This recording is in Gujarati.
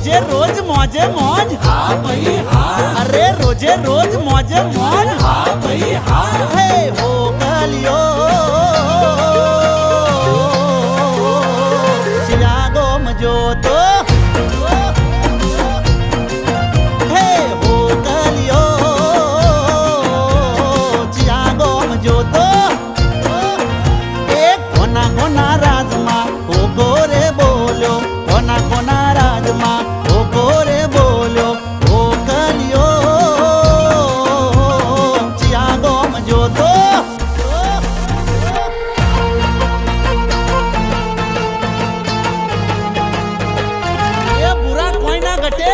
રોજે રોજ મોજે મોજ હા ભાઈ હા અરે રોજે રોજ મોજે મોજ હા ભાઈ હા હે હો કલિયો શિયાગો મજો તો હે હો કલિયો શિયાગો મજો તો એક કોના કોના રાજમાં હો ગોરે બોલ્યો કોના કોના રાજમાં હો ગોરે બોલ્યો હો કલિયો શિયાગો મજો તો એ બુરા કોઈ ના ઘટે